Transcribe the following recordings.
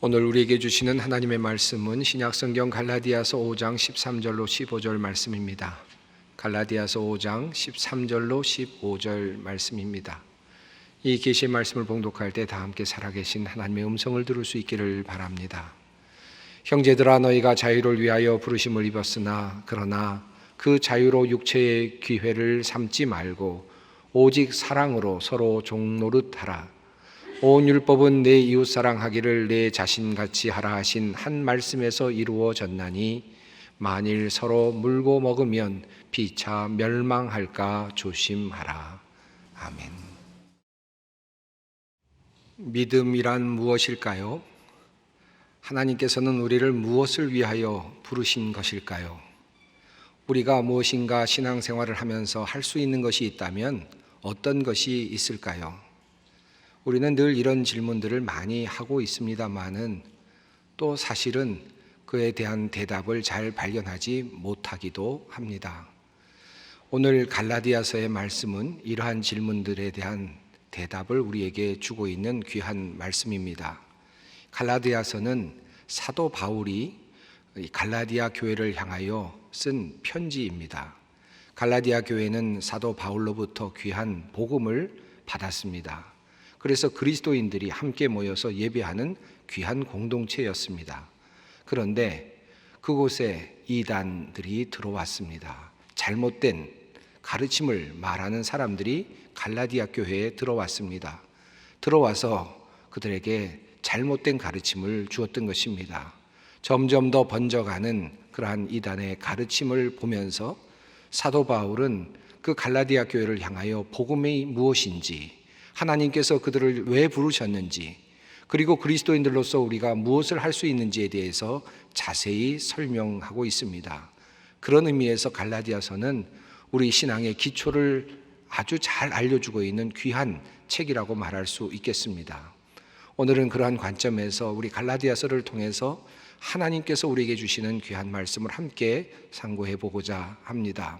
오늘 우리에게 주시는 하나님의 말씀은 신약성경 갈라디아서 5장 13절로 15절 말씀입니다. 갈라디아서 5장 13절로 15절 말씀입니다. 이 계시의 말씀을 봉독할 때 다 함께 살아계신 하나님의 음성을 들을 수 있기를 바랍니다. 형제들아, 너희가 자유를 위하여 부르심을 입었으나 그러나 그 자유로 육체의 기회를 삼지 말고 오직 사랑으로 서로 종노릇하라. 온 율법은 내 이웃 사랑하기를 내 자신같이 하라 하신 한 말씀에서 이루어졌나니 만일 서로 물고 먹으면 피차 멸망할까 조심하라. 아멘. 믿음이란 무엇일까요? 하나님께서는 우리를 무엇을 위하여 부르신 것일까요? 우리가 무엇인가 신앙생활을 하면서 할 수 있는 것이 있다면 어떤 것이 있을까요? 우리는 늘 이런 질문들을 많이 하고 있습니다만은 또 사실은 그에 대한 대답을 잘 발견하지 못하기도 합니다. 오늘 갈라디아서의 말씀은 이러한 질문들에 대한 대답을 우리에게 주고 있는 귀한 말씀입니다. 갈라디아서는 사도 바울이 갈라디아 교회를 향하여 쓴 편지입니다. 갈라디아 교회는 사도 바울로부터 귀한 복음을 받았습니다. 그래서 그리스도인들이 함께 모여서 예배하는 귀한 공동체였습니다. 그런데 그곳에 이단들이 들어왔습니다. 잘못된 가르침을 말하는 사람들이 갈라디아 교회에 들어왔습니다. 들어와서 그들에게 잘못된 가르침을 주었던 것입니다. 점점 더 번져가는 그러한 이단의 가르침을 보면서 사도 바울은 그 갈라디아 교회를 향하여 복음이 무엇인지, 하나님께서 그들을 왜 부르셨는지, 그리고 그리스도인들로서 우리가 무엇을 할 수 있는지에 대해서 자세히 설명하고 있습니다. 그런 의미에서 갈라디아서는 우리 신앙의 기초를 아주 잘 알려주고 있는 귀한 책이라고 말할 수 있겠습니다. 오늘은 그러한 관점에서 우리 갈라디아서를 통해서 하나님께서 우리에게 주시는 귀한 말씀을 함께 상고해 보고자 합니다.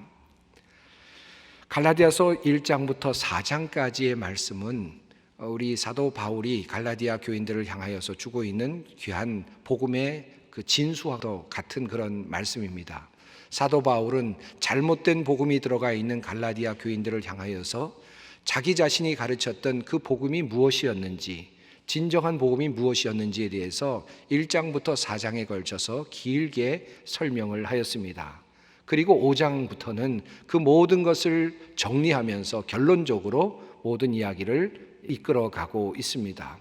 갈라디아서 1장부터 4장까지의 말씀은 우리 사도 바울이 갈라디아 교인들을 향하여서 주고 있는 귀한 복음의 그 진수와도 같은 그런 말씀입니다. 사도 바울은 잘못된 복음이 들어가 있는 갈라디아 교인들을 향하여서 자기 자신이 가르쳤던 그 복음이 무엇이었는지, 진정한 복음이 무엇이었는지에 대해서 1장부터 4장에 걸쳐서 길게 설명을 하였습니다. 그리고 5장부터는 그 모든 것을 정리하면서 결론적으로 모든 이야기를 이끌어가고 있습니다.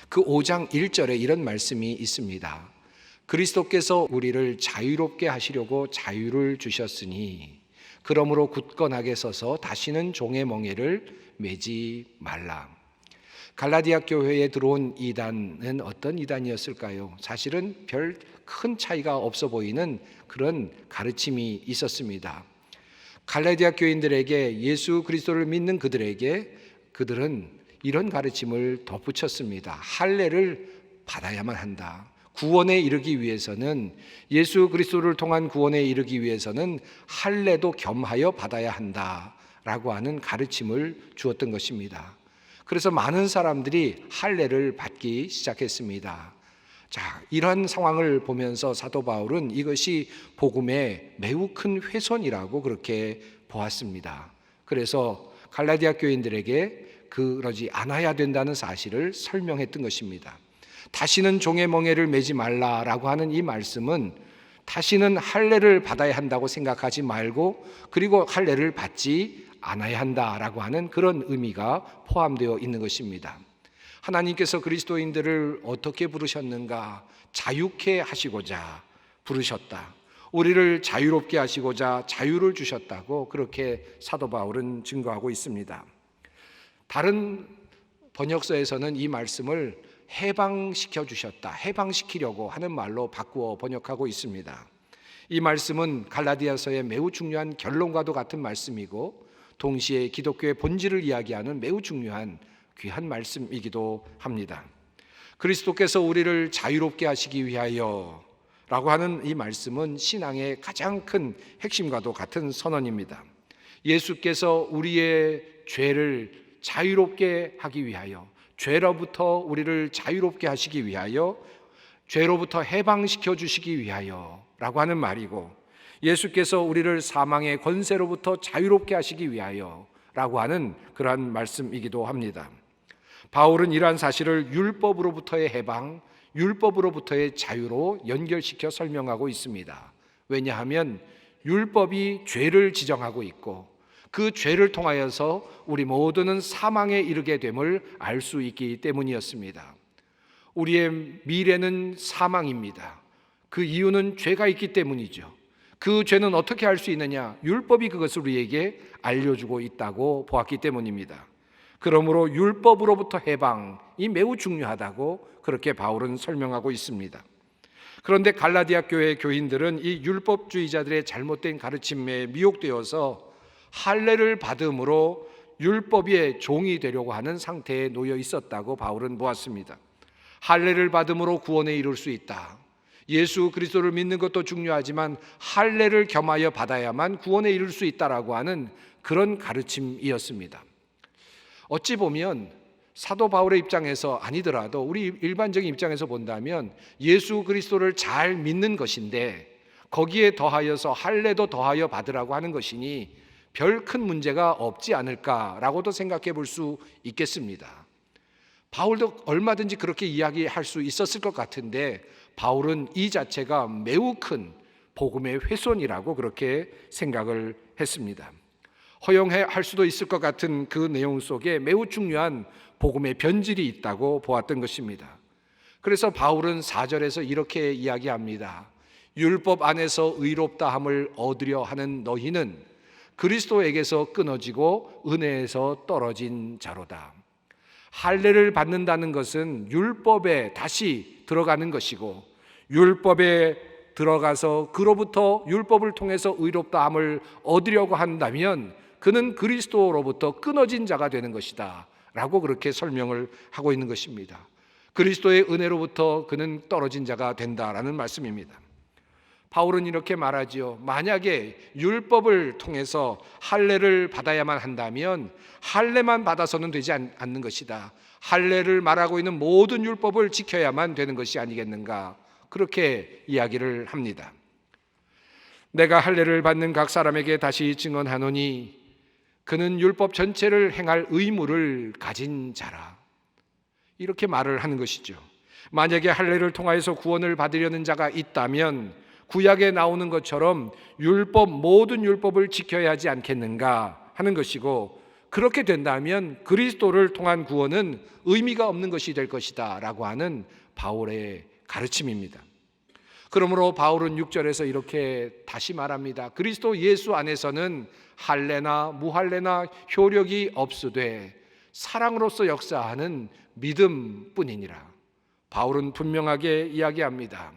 그 5장 1절에 이런 말씀이 있습니다. 그리스도께서 우리를 자유롭게 하시려고 자유를 주셨으니 그러므로 굳건하게 서서 다시는 종의 멍에를 매지 말라. 갈라디아 교회에 들어온 이단은 어떤 이단이었을까요? 사실은 별 큰 차이가 없어 보이는 그런 가르침이 있었습니다. 갈라디아 교인들에게, 예수 그리스도를 믿는 그들은 이런 가르침을 덧붙였습니다. 할례를 받아야만 한다. 구원에 이르기 위해서는, 예수 그리스도를 통한 구원에 이르기 위해서는 할례도 겸하여 받아야 한다라고 하는 가르침을 주었던 것입니다. 그래서 많은 사람들이 할례를 받기 시작했습니다. 자, 이러한 상황을 보면서 사도 바울은 이것이 복음의 매우 큰 훼손이라고 그렇게 보았습니다. 그래서 갈라디아 교인들에게 그러지 않아야 된다는 사실을 설명했던 것입니다. 다시는 종의 멍에를 매지 말라라고 하는 이 말씀은 다시는 할례를 받아야 한다고 생각하지 말고, 그리고 할례를 받지 않아야 한다라고 하는 그런 의미가 포함되어 있는 것입니다. 하나님께서 그리스도인들을 어떻게 부르셨는가? 자유케 하시고자 부르셨다. 우리를 자유롭게 하시고자 자유를 주셨다고 그렇게 사도 바울은 증거하고 있습니다. 다른 번역서에서는 이 말씀을 해방시켜 주셨다, 해방시키려고 하는 말로 바꾸어 번역하고 있습니다. 이 말씀은 갈라디아서의 매우 중요한 결론과도 같은 말씀이고, 동시에 기독교의 본질을 이야기하는 매우 중요한 귀한 말씀이기도 합니다. 그리스도께서 우리를 자유롭게 하시기 위하여 라고 하는 이 말씀은 신앙의 가장 큰 핵심과도 같은 선언입니다. 예수께서 우리의 죄를 자유롭게 하기 위하여, 죄로부터 우리를 자유롭게 하시기 위하여 죄로부터 해방시켜 주시기 위하여라고 하는 말이고, 예수께서 우리를 사망의 권세로부터 자유롭게 하시기 위하여라고 하는 그러한 말씀이기도 합니다. 바울은 이러한 사실을 율법으로부터의 해방, 율법으로부터의 자유로 연결시켜 설명하고 있습니다. 왜냐하면 율법이 죄를 지정하고 있고 그 죄를 통하여서 우리 모두는 사망에 이르게 됨을 알 수 있기 때문이었습니다. 우리의 미래는 사망입니다. 그 이유는 죄가 있기 때문이죠. 그 죄는 어떻게 알 수 있느냐? 율법이 그것을 우리에게 알려주고 있다고 보았기 때문입니다. 그러므로 율법으로부터 해방이 매우 중요하다고 그렇게 바울은 설명하고 있습니다. 그런데 갈라디아 교회 교인들은 이 율법주의자들의 잘못된 가르침에 미혹되어서 할례를 받음으로 율법의 종이 되려고 하는 상태에 놓여 있었다고 바울은 보았습니다. 할례를 받음으로 구원에 이룰 수 있다. 예수 그리스도를 믿는 것도 중요하지만 할례를 겸하여 받아야만 구원에 이룰 수 있다라고 하는 그런 가르침이었습니다. 어찌 보면 사도 바울의 입장에서 아니더라도 우리 일반적인 입장에서 본다면 예수 그리스도를 잘 믿는 것인데 거기에 더하여서 할례도 더하여 받으라고 하는 것이니 별 큰 문제가 없지 않을까라고도 생각해 볼 수 있겠습니다. 바울도 얼마든지 그렇게 이야기할 수 있었을 것 같은데 바울은 이 자체가 매우 큰 복음의 훼손이라고 그렇게 생각을 했습니다. 허용할 수도 있을 것 같은 그 내용 속에 매우 중요한 복음의 변질이 있다고 보았던 것입니다. 그래서 바울은 4절에서 이렇게 이야기합니다. 율법 안에서 의롭다함을 얻으려 하는 너희는 그리스도에게서 끊어지고 은혜에서 떨어진 자로다. 할례를 받는다는 것은 율법에 다시 들어가는 것이고 율법에 들어가서 그로부터 율법을 통해서 의롭다함을 얻으려고 한다면 그는 그리스도로부터 끊어진 자가 되는 것이다 라고 그렇게 설명을 하고 있는 것입니다. 그리스도의 은혜로부터 그는 떨어진 자가 된다라는 말씀입니다. 바울은 이렇게 말하지요. 만약에 율법을 통해서 할례를 받아야만 한다면 할례만 받아서는 되지 않는 것이다. 할례를 말하고 있는 모든 율법을 지켜야만 되는 것이 아니겠는가, 그렇게 이야기를 합니다. 내가 할례를 받는 각 사람에게 다시 증언하노니 그는 율법 전체를 행할 의무를 가진 자라. 이렇게 말을 하는 것이죠. 만약에 할례를 통하여서 구원을 받으려는 자가 있다면 구약에 나오는 것처럼 모든 율법을 지켜야 하지 않겠는가 하는 것이고, 그렇게 된다면 그리스도를 통한 구원은 의미가 없는 것이 될 것이다 라고 하는 바울의 가르침입니다. 그러므로 바울은 6절에서 이렇게 다시 말합니다. 그리스도 예수 안에서는 할례나 무할례나 효력이 없으되 사랑으로서 역사하는 믿음뿐이니라. 바울은 분명하게 이야기합니다.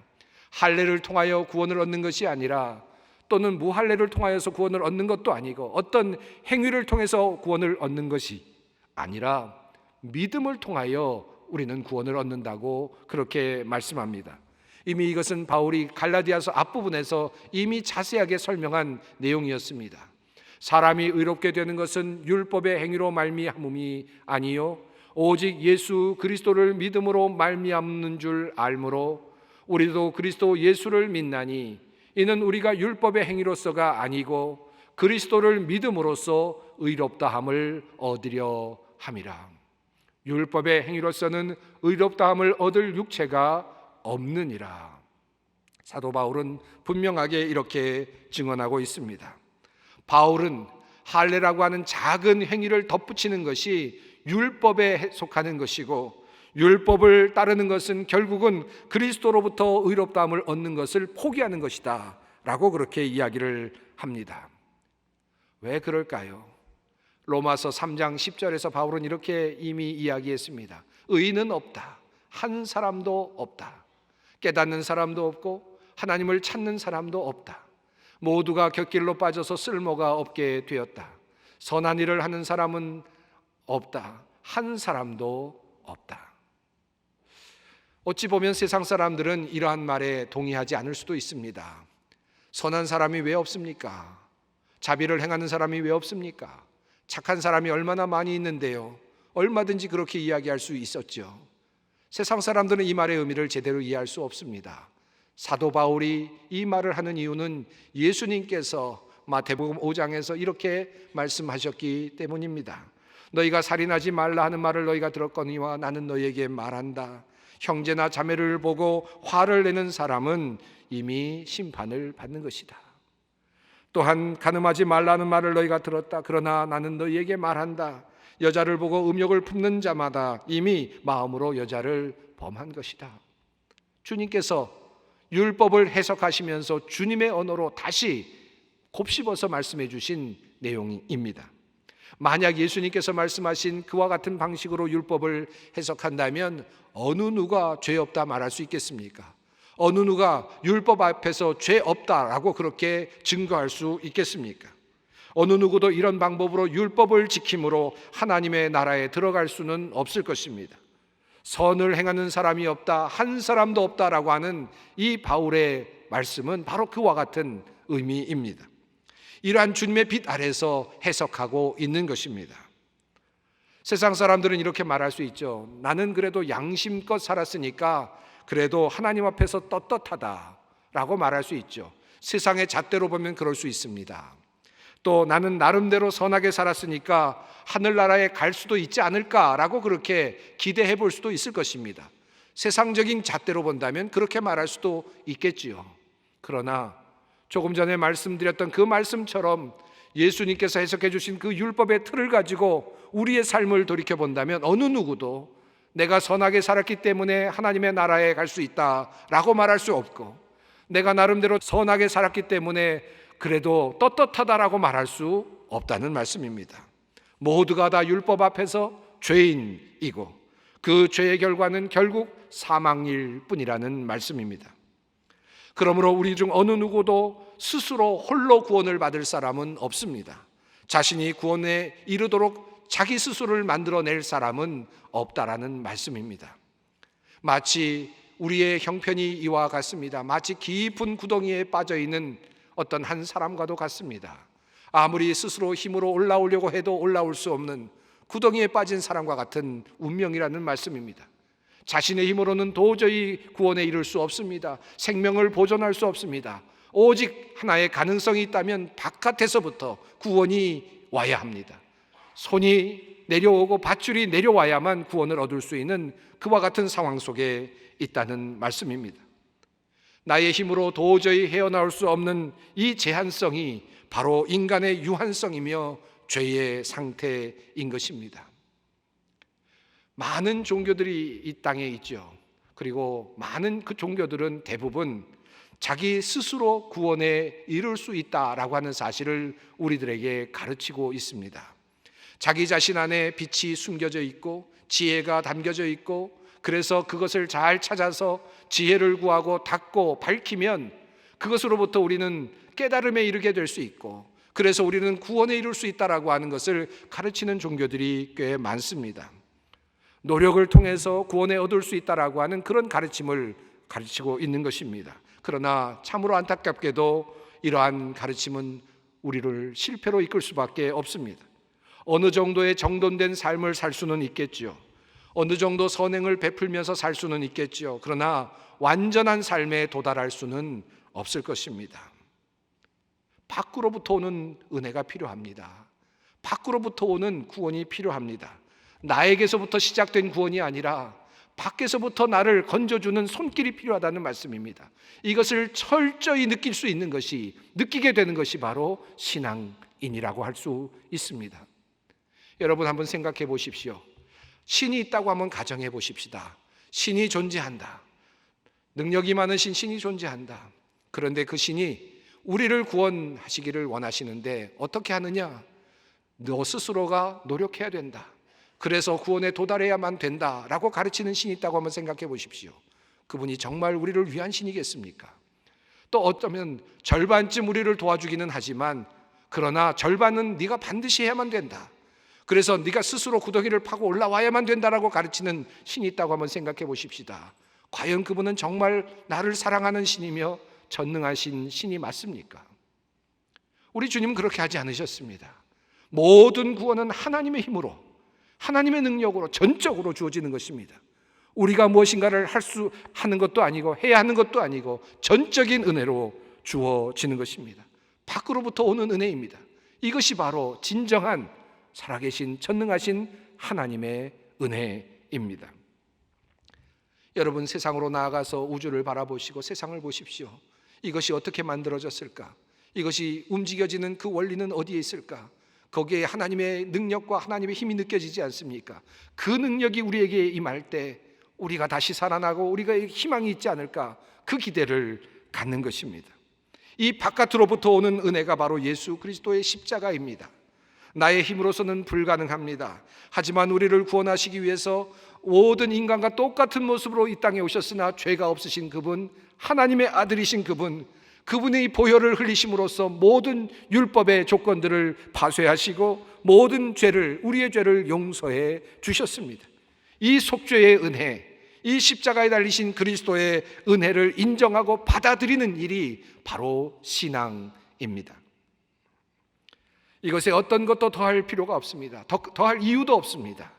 할례를 통하여 구원을 얻는 것이 아니라, 또는 무할례를 통하여서 구원을 얻는 것도 아니고 어떤 행위를 통해서 구원을 얻는 것이 아니라 믿음을 통하여 우리는 구원을 얻는다고 그렇게 말씀합니다. 이미 이것은 바울이 갈라디아서 앞부분에서 이미 자세하게 설명한 내용이었습니다. 사람이 의롭게 되는 것은 율법의 행위로 말미암음이 아니요 오직 예수 그리스도를 믿음으로 말미암는 줄 알므로 우리도 그리스도 예수를 믿나니 이는 우리가 율법의 행위로서가 아니고 그리스도를 믿음으로써 의롭다함을 얻으려 함이라. 율법의 행위로서는 의롭다함을 얻을 육체가 없느니라. 사도 바울은 분명하게 이렇게 증언하고 있습니다. 바울은 할례라고 하는 작은 행위를 덧붙이는 것이 율법에 속하는 것이고, 율법을 따르는 것은 결국은 그리스도로부터 의롭다함을 얻는 것을 포기하는 것이다 라고 그렇게 이야기를 합니다. 왜 그럴까요? 로마서 3장 10절에서 바울은 이렇게 이미 이야기했습니다. 의인은 없다. 한 사람도 없다. 깨닫는 사람도 없고 하나님을 찾는 사람도 없다. 모두가 곁길로 빠져서 쓸모가 없게 되었다. 선한 일을 하는 사람은 없다. 한 사람도 없다. 어찌 보면 세상 사람들은 이러한 말에 동의하지 않을 수도 있습니다. 선한 사람이 왜 없습니까? 자비를 행하는 사람이 왜 없습니까? 착한 사람이 얼마나 많이 있는데요. 얼마든지 그렇게 이야기할 수 있었죠. 세상 사람들은 이 말의 의미를 제대로 이해할 수 없습니다. 사도 바울이 이 말을 하는 이유는 예수님께서 마태복음 5장에서 이렇게 말씀하셨기 때문입니다. 너희가 살인하지 말라 하는 말을 너희가 들었거니와 나는 너희에게 말한다. 형제나 자매를 보고 화를 내는 사람은 이미 심판을 받는 것이다. 또한 간음하지 말라는 말을 너희가 들었다. 그러나 나는 너희에게 말한다. 여자를 보고 음욕을 품는 자마다 이미 마음으로 여자를 범한 것이다. 주님께서 율법을 해석하시면서 주님의 언어로 다시 곱씹어서 말씀해 주신 내용입니다. 만약 예수님께서 말씀하신 그와 같은 방식으로 율법을 해석한다면 어느 누가 죄 없다 말할 수 있겠습니까? 어느 누가 율법 앞에서 죄 없다라고 그렇게 증거할 수 있겠습니까? 어느 누구도 이런 방법으로 율법을 지킴으로 하나님의 나라에 들어갈 수는 없을 것입니다. 선을 행하는 사람이 없다, 한 사람도 없다라고 하는 이 바울의 말씀은 바로 그와 같은 의미입니다. 이러한 주님의 빛 아래서 해석하고 있는 것입니다. 세상 사람들은 이렇게 말할 수 있죠. 나는 그래도 양심껏 살았으니까 그래도 하나님 앞에서 떳떳하다라고 말할 수 있죠. 세상의 잣대로 보면 그럴 수 있습니다. 또 나는 나름대로 선하게 살았으니까 하늘나라에 갈 수도 있지 않을까라고 그렇게 기대해 볼 수도 있을 것입니다. 세상적인 잣대로 본다면 그렇게 말할 수도 있겠지요. 그러나 조금 전에 말씀드렸던 그 말씀처럼 예수님께서 해석해 주신 그 율법의 틀을 가지고 우리의 삶을 돌이켜 본다면 어느 누구도 내가 선하게 살았기 때문에 하나님의 나라에 갈 수 있다라고 말할 수 없고, 내가 나름대로 선하게 살았기 때문에 그래도 떳떳하다라고 말할 수 없다는 말씀입니다. 모두가 다 율법 앞에서 죄인이고 그 죄의 결과는 결국 사망일 뿐이라는 말씀입니다. 그러므로 우리 중 어느 누구도 스스로 홀로 구원을 받을 사람은 없습니다. 자신이 구원에 이르도록 자기 스스로를 만들어낼 사람은 없다라는 말씀입니다. 마치 우리의 형편이 이와 같습니다. 마치 깊은 구덩이에 빠져있는 어떤 한 사람과도 같습니다. 아무리 스스로 힘으로 올라오려고 해도 올라올 수 없는 구덩이에 빠진 사람과 같은 운명이라는 말씀입니다. 자신의 힘으로는 도저히 구원에 이를 수 없습니다. 생명을 보존할 수 없습니다. 오직 하나의 가능성이 있다면 바깥에서부터 구원이 와야 합니다. 손이 내려오고 밧줄이 내려와야만 구원을 얻을 수 있는 그와 같은 상황 속에 있다는 말씀입니다. 나의 힘으로 도저히 헤어나올 수 없는 이 제한성이 바로 인간의 유한성이며 죄의 상태인 것입니다. 많은 종교들이 이 땅에 있죠. 그리고 많은 그 종교들은 대부분 자기 스스로 구원에 이를 수 있다라고 하는 사실을 우리들에게 가르치고 있습니다. 자기 자신 안에 빛이 숨겨져 있고 지혜가 담겨져 있고, 그래서 그것을 잘 찾아서 지혜를 구하고 닦고 밝히면 그것으로부터 우리는 깨달음에 이르게 될 수 있고, 그래서 우리는 구원에 이룰 수 있다라고 하는 것을 가르치는 종교들이 꽤 많습니다. 노력을 통해서 구원에 얻을 수 있다라고 하는 그런 가르침을 가르치고 있는 것입니다. 그러나 참으로 안타깝게도 이러한 가르침은 우리를 실패로 이끌 수밖에 없습니다. 어느 정도의 정돈된 삶을 살 수는 있겠지요. 어느 정도 선행을 베풀면서 살 수는 있겠지요. 그러나 완전한 삶에 도달할 수는 없을 것입니다. 밖으로부터 오는 은혜가 필요합니다. 밖으로부터 오는 구원이 필요합니다. 나에게서부터 시작된 구원이 아니라 밖에서부터 나를 건져주는 손길이 필요하다는 말씀입니다. 이것을 철저히 느낄 수 있는 것이, 느끼게 되는 것이 바로 신앙인이라고 할 수 있습니다. 여러분 한번 생각해 보십시오. 신이 있다고 한번 가정해 보십시다. 신이 존재한다. 능력이 많으신 신이 존재한다. 그런데 그 신이 우리를 구원하시기를 원하시는데 어떻게 하느냐? 너 스스로가 노력해야 된다. 그래서 구원에 도달해야만 된다라고 가르치는 신이 있다고 한번 생각해 보십시오. 그분이 정말 우리를 위한 신이겠습니까? 또 어쩌면 절반쯤 우리를 도와주기는 하지만, 그러나 절반은 네가 반드시 해야만 된다. 그래서 네가 스스로 구덩이를 파고 올라와야만 된다라고 가르치는 신이 있다고 한번 생각해 보십시다. 과연 그분은 정말 나를 사랑하는 신이며 전능하신 신이 맞습니까? 우리 주님은 그렇게 하지 않으셨습니다. 모든 구원은 하나님의 힘으로, 하나님의 능력으로 전적으로 주어지는 것입니다. 우리가 무엇인가를 하는 것도 아니고 해야 하는 것도 아니고 전적인 은혜로 주어지는 것입니다. 밖으로부터 오는 은혜입니다. 이것이 바로 진정한 살아계신 전능하신 하나님의 은혜입니다. 여러분, 세상으로 나아가서 우주를 바라보시고 세상을 보십시오. 이것이 어떻게 만들어졌을까? 이것이 움직여지는 그 원리는 어디에 있을까? 거기에 하나님의 능력과 하나님의 힘이 느껴지지 않습니까? 그 능력이 우리에게 임할 때 우리가 다시 살아나고 우리가 희망이 있지 않을까? 그 기대를 갖는 것입니다. 이 바깥으로부터 오는 은혜가 바로 예수 그리스도의 십자가입니다. 나의 힘으로서는 불가능합니다. 하지만 우리를 구원하시기 위해서 모든 인간과 똑같은 모습으로 이 땅에 오셨으나 죄가 없으신 그분, 하나님의 아들이신 그분의 보혈을 흘리심으로써 모든 율법의 조건들을 파쇄하시고 모든 죄를, 우리의 죄를 용서해 주셨습니다. 이 속죄의 은혜, 이 십자가에 달리신 그리스도의 은혜를 인정하고 받아들이는 일이 바로 신앙입니다. 이것에 어떤 것도 더할 필요가 없습니다. 더할 이유도 없습니다.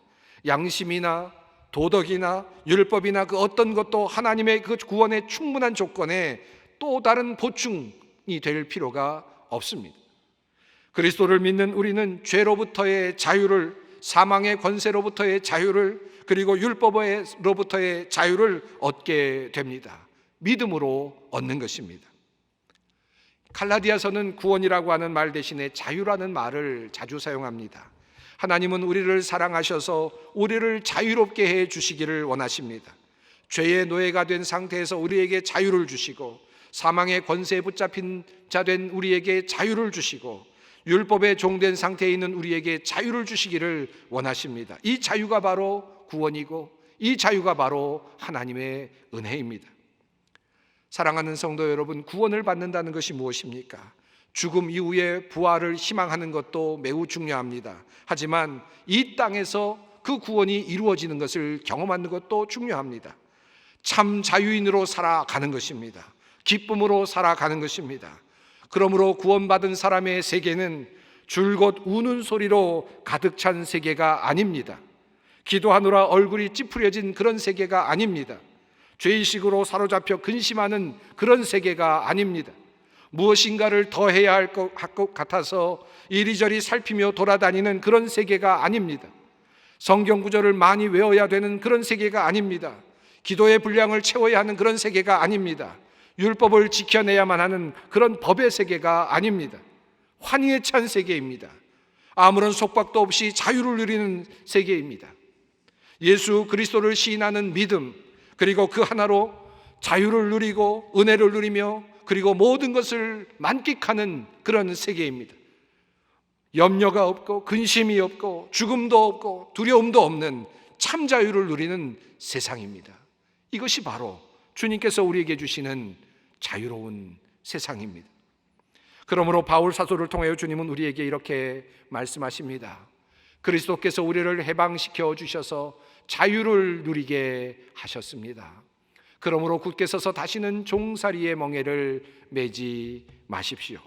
양심이나 도덕이나 율법이나 그 어떤 것도 하나님의 그 구원의 충분한 조건에 또 다른 보충이 될 필요가 없습니다. 그리스도를 믿는 우리는 죄로부터의 자유를, 사망의 권세로부터의 자유를, 그리고 율법으로부터의 자유를 얻게 됩니다. 믿음으로 얻는 것입니다. 갈라디아서는 구원이라고 하는 말 대신에 자유라는 말을 자주 사용합니다. 하나님은 우리를 사랑하셔서 우리를 자유롭게 해 주시기를 원하십니다. 죄의 노예가 된 상태에서 우리에게 자유를 주시고, 사망의 권세에 붙잡힌 자 된 우리에게 자유를 주시고, 율법의 종된 상태에 있는 우리에게 자유를 주시기를 원하십니다. 이 자유가 바로 구원이고 이 자유가 바로 하나님의 은혜입니다. 사랑하는 성도 여러분, 구원을 받는다는 것이 무엇입니까? 죽음 이후에 부활을 희망하는 것도 매우 중요합니다. 하지만 이 땅에서 그 구원이 이루어지는 것을 경험하는 것도 중요합니다. 참 자유인으로 살아가는 것입니다. 기쁨으로 살아가는 것입니다. 그러므로 구원받은 사람의 세계는 줄곧 우는 소리로 가득 찬 세계가 아닙니다. 기도하느라 얼굴이 찌푸려진 그런 세계가 아닙니다. 죄의식으로 사로잡혀 근심하는 그런 세계가 아닙니다. 무엇인가를 더 해야 할 것 같아서 이리저리 살피며 돌아다니는 그런 세계가 아닙니다. 성경 구절을 많이 외워야 되는 그런 세계가 아닙니다. 기도의 분량을 채워야 하는 그런 세계가 아닙니다. 율법을 지켜내야만 하는 그런 법의 세계가 아닙니다. 환희에 찬 세계입니다. 아무런 속박도 없이 자유를 누리는 세계입니다. 예수 그리스도를 시인하는 믿음, 그리고 그 하나로 자유를 누리고 은혜를 누리며 그리고 모든 것을 만끽하는 그런 세계입니다. 염려가 없고 근심이 없고 죽음도 없고 두려움도 없는 참 자유를 누리는 세상입니다. 이것이 바로 주님께서 우리에게 주시는 자유로운 세상입니다. 그러므로 바울 사도를 통하여 주님은 우리에게 이렇게 말씀하십니다. 그리스도께서 우리를 해방시켜 주셔서 자유를 누리게 하셨습니다. 그러므로 굳게 서서 다시는 종살이의 멍에를 매지 마십시오.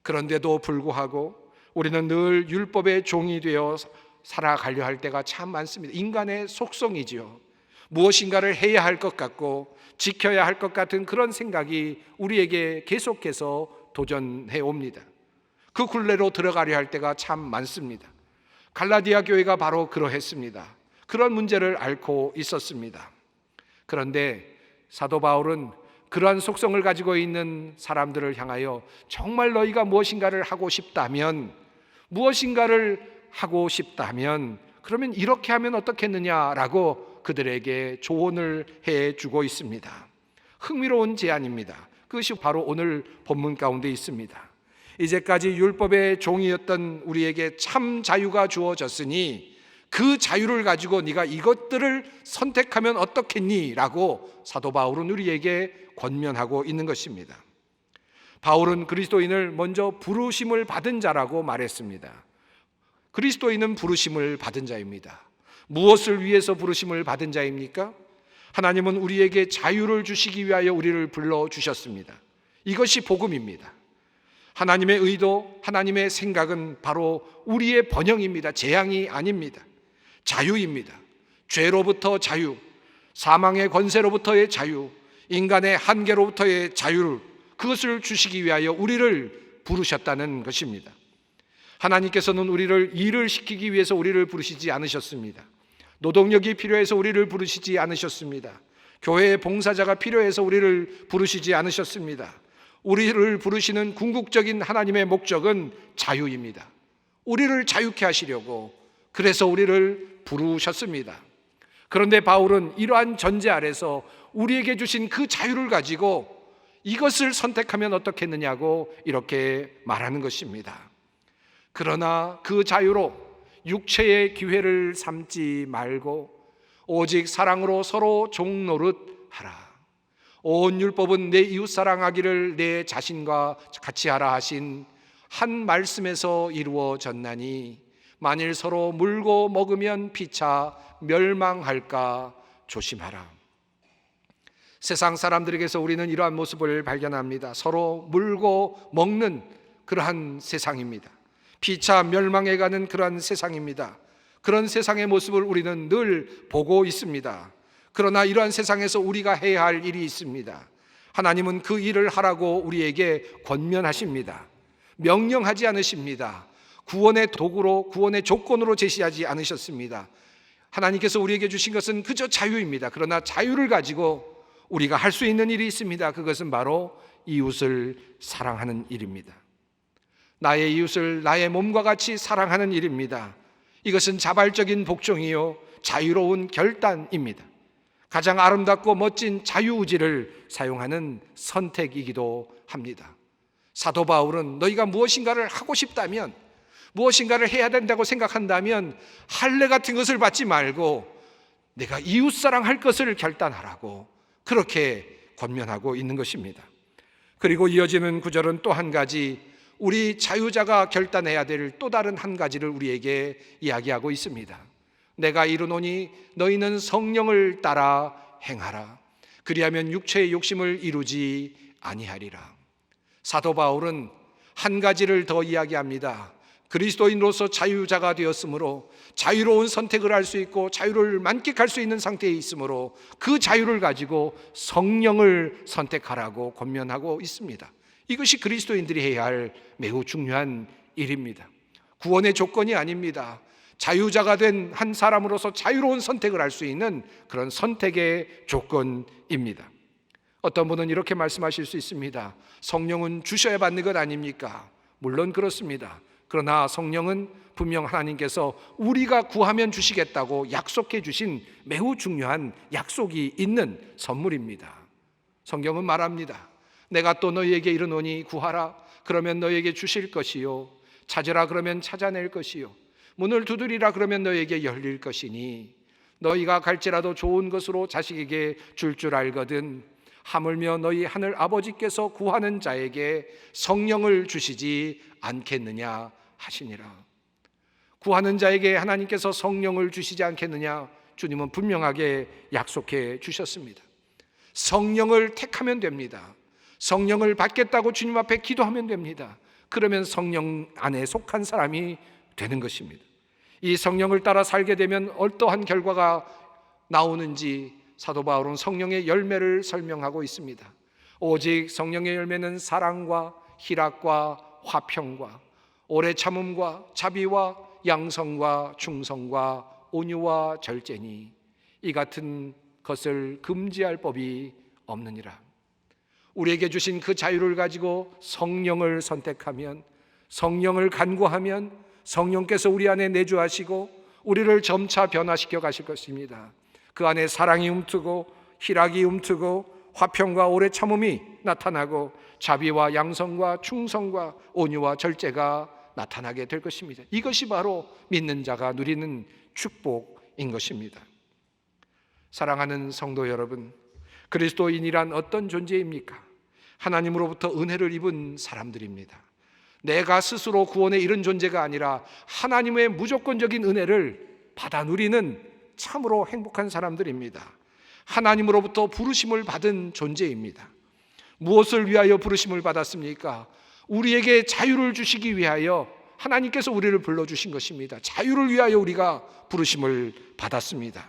그런데도 불구하고 우리는 늘 율법의 종이 되어 살아가려 할 때가 참 많습니다. 인간의 속성이지요. 무엇인가를 해야 할 것 같고 지켜야 할 것 같은 그런 생각이 우리에게 계속해서 도전해 옵니다. 그 굴레로 들어가려 할 때가 참 많습니다. 갈라디아 교회가 바로 그러했습니다. 그런 문제를 앓고 있었습니다. 그런데 사도 바울은 그러한 속성을 가지고 있는 사람들을 향하여 정말 너희가 무엇인가를 하고 싶다면 그러면 이렇게 하면 어떻겠느냐라고 그들에게 조언을 해주고 있습니다. 흥미로운 제안입니다. 그것이 바로 오늘 본문 가운데 있습니다. 이제까지 율법의 종이었던 우리에게 참 자유가 주어졌으니 그 자유를 가지고 네가 이것들을 선택하면 어떻겠니? 라고 사도 바울은 우리에게 권면하고 있는 것입니다. 바울은 그리스도인을 먼저 부르심을 받은 자라고 말했습니다. 그리스도인은 부르심을 받은 자입니다. 무엇을 위해서 부르심을 받은 자입니까? 하나님은 우리에게 자유를 주시기 위하여 우리를 불러주셨습니다. 이것이 복음입니다. 하나님의 의도, 하나님의 생각은 바로 우리의 번영입니다. 재앙이 아닙니다. 자유입니다. 죄로부터 자유, 사망의 권세로부터의 자유, 인간의 한계로부터의 자유를, 그것을 주시기 위하여 우리를 부르셨다는 것입니다. 하나님께서는 우리를 일을 시키기 위해서 우리를 부르시지 않으셨습니다. 노동력이 필요해서 우리를 부르시지 않으셨습니다. 교회의 봉사자가 필요해서 우리를 부르시지 않으셨습니다. 우리를 부르시는 궁극적인 하나님의 목적은 자유입니다. 우리를 자유케 하시려고, 그래서 우리를 부르셨습니다. 그런데 바울은 이러한 전제 아래서 우리에게 주신 그 자유를 가지고 이것을 선택하면 어떻겠느냐고 이렇게 말하는 것입니다. 그러나 그 자유로 육체의 기회를 삼지 말고 오직 사랑으로 서로 종노릇 하라. 온 율법은 내 이웃 사랑하기를 내 자신과 같이 하라 하신 한 말씀에서 이루어졌나니 만일 서로 물고 먹으면 피차 멸망할까 조심하라. 세상 사람들에게서 우리는 이러한 모습을 발견합니다. 서로 물고 먹는 그러한 세상입니다. 피차 멸망해 가는 그러한 세상입니다. 그런 세상의 모습을 우리는 늘 보고 있습니다. 그러나 이러한 세상에서 우리가 해야 할 일이 있습니다. 하나님은 그 일을 하라고 우리에게 권면하십니다. 명령하지 않으십니다. 구원의 도구로, 구원의 조건으로 제시하지 않으셨습니다. 하나님께서 우리에게 주신 것은 그저 자유입니다. 그러나 자유를 가지고 우리가 할 수 있는 일이 있습니다. 그것은 바로 이웃을 사랑하는 일입니다. 나의 이웃을 나의 몸과 같이 사랑하는 일입니다. 이것은 자발적인 복종이요 자유로운 결단입니다. 가장 아름답고 멋진 자유의지를 사용하는 선택이기도 합니다. 사도 바울은 너희가 무엇인가를 하고 싶다면, 무엇인가를 해야 된다고 생각한다면 할례 같은 것을 받지 말고 내가 이웃사랑할 것을 결단하라고 그렇게 권면하고 있는 것입니다. 그리고 이어지는 구절은 또 한 가지, 우리 자유자가 결단해야 될 또 다른 한 가지를 우리에게 이야기하고 있습니다. 내가 이르노니 너희는 성령을 따라 행하라. 그리하면 육체의 욕심을 이루지 아니하리라. 사도 바울은 한 가지를 더 이야기합니다. 그리스도인으로서 자유자가 되었으므로 자유로운 선택을 할 수 있고 자유를 만끽할 수 있는 상태에 있으므로 그 자유를 가지고 성령을 선택하라고 권면하고 있습니다. 이것이 그리스도인들이 해야 할 매우 중요한 일입니다. 구원의 조건이 아닙니다. 자유자가 된 한 사람으로서 자유로운 선택을 할 수 있는 그런 선택의 조건입니다. 어떤 분은 이렇게 말씀하실 수 있습니다. 성령은 주셔야 받는 것 아닙니까? 물론 그렇습니다. 그러나 성령은 분명 하나님께서 우리가 구하면 주시겠다고 약속해 주신 매우 중요한 약속이 있는 선물입니다. 성경은 말합니다. 내가 또 너희에게 이르노니 구하라 그러면 너희에게 주실 것이요 찾으라 그러면 찾아낼 것이요 문을 두드리라 그러면 너희에게 열릴 것이니 너희가 갈지라도 좋은 것으로 자식에게 줄 알거든 하물며 너희 하늘 아버지께서 구하는 자에게 성령을 주시지 않겠느냐 하시니라. 구하는 자에게 하나님께서 성령을 주시지 않겠느냐, 주님은 분명하게 약속해 주셨습니다. 성령을 택하면 됩니다. 성령을 받겠다고 주님 앞에 기도하면 됩니다. 그러면 성령 안에 속한 사람이 되는 것입니다. 이 성령을 따라 살게 되면 어떠한 결과가 나오는지 사도 바울은 성령의 열매를 설명하고 있습니다. 오직 성령의 열매는 사랑과 희락과 화평과 오래 참음과 자비와 양성과 충성과 온유와 절제니 이 같은 것을 금지할 법이 없느니라. 우리에게 주신 그 자유를 가지고 성령을 선택하면, 성령을 간구하면 성령께서 우리 안에 내주하시고 우리를 점차 변화시켜 가실 것입니다. 그 안에 사랑이 움트고 희락이 움트고 화평과 오래 참음이 나타나고 자비와 양성과 충성과 온유와 절제가 나타나게 될 것입니다. 이것이 바로 믿는 자가 누리는 축복인 것입니다. 사랑하는 성도 여러분, 그리스도인이란 어떤 존재입니까? 하나님으로부터 은혜를 입은 사람들입니다. 내가 스스로 구원에 이른 존재가 아니라 하나님의 무조건적인 은혜를 받아 누리는 참으로 행복한 사람들입니다. 하나님으로부터 부르심을 받은 존재입니다. 무엇을 위하여 부르심을 받았습니까? 우리에게 자유를 주시기 위하여 하나님께서 우리를 불러주신 것입니다. 자유를 위하여 우리가 부르심을 받았습니다.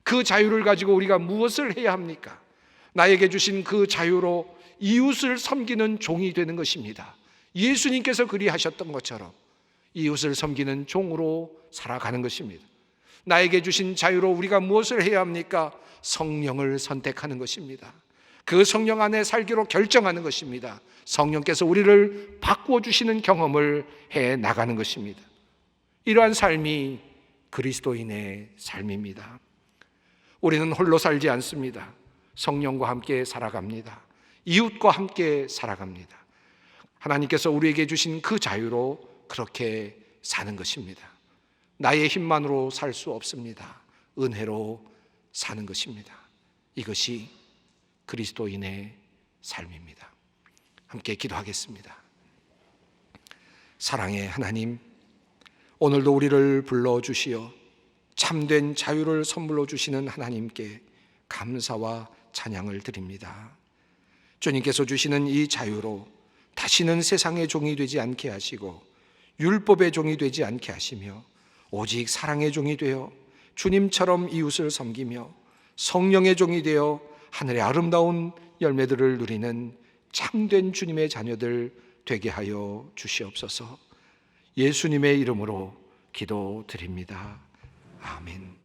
그 자유를 가지고 우리가 무엇을 해야 합니까? 나에게 주신 그 자유로 이웃을 섬기는 종이 되는 것입니다. 예수님께서 그리하셨던 것처럼 이웃을 섬기는 종으로 살아가는 것입니다. 나에게 주신 자유로 우리가 무엇을 해야 합니까? 성령을 선택하는 것입니다. 그 성령 안에 살기로 결정하는 것입니다. 성령께서 우리를 바꾸어 주시는 경험을 해 나가는 것입니다. 이러한 삶이 그리스도인의 삶입니다. 우리는 홀로 살지 않습니다. 성령과 함께 살아갑니다. 이웃과 함께 살아갑니다. 하나님께서 우리에게 주신 그 자유로 그렇게 사는 것입니다. 나의 힘만으로 살 수 없습니다. 은혜로 사는 것입니다. 이것이 그리스도인의 삶입니다. 함께 기도하겠습니다. 사랑의 하나님, 오늘도 우리를 불러주시어 참된 자유를 선물로 주시는 하나님께 감사와 찬양을 드립니다. 주님께서 주시는 이 자유로 다시는 세상의 종이 되지 않게 하시고 율법의 종이 되지 않게 하시며 오직 사랑의 종이 되어 주님처럼 이웃을 섬기며 성령의 종이 되어 하늘의 아름다운 열매들을 누리는 참된 주님의 자녀들 되게 하여 주시옵소서. 예수님의 이름으로 기도드립니다. 아멘.